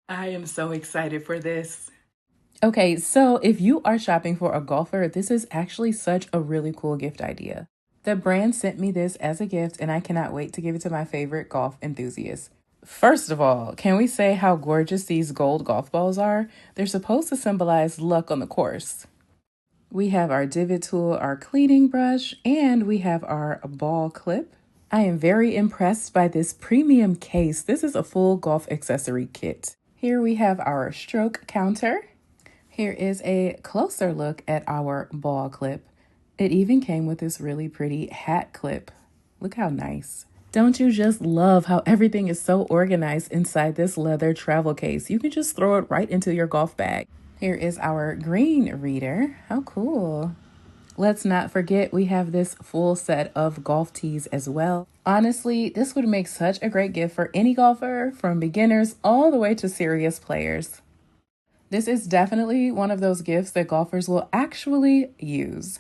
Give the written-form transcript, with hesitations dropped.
I am so excited for this. Okay, so if you are shopping for a golfer, this is actually such a really cool gift idea. The brand sent me this as a gift, and I cannot wait to give it to my favorite golf enthusiasts. First of all, can we say how gorgeous these gold golf balls are? They're supposed to symbolize luck on the course. We have our divot tool, our cleaning brush, and we have our ball clip. I am very impressed by this premium case. This is a full golf accessory kit. Here we have our stroke counter. Here is a closer look at our ball clip. It even came with this really pretty hat clip. Look how nice. Don't you just love how everything is so organized inside this leather travel case? You can just throw it right into your golf bag. Here is our green reader. How cool. Let's not forget we have this full set of golf tees as well. Honestly, this would make such a great gift for any golfer, from beginners all the way to serious players. This is definitely one of those gifts that golfers will actually use.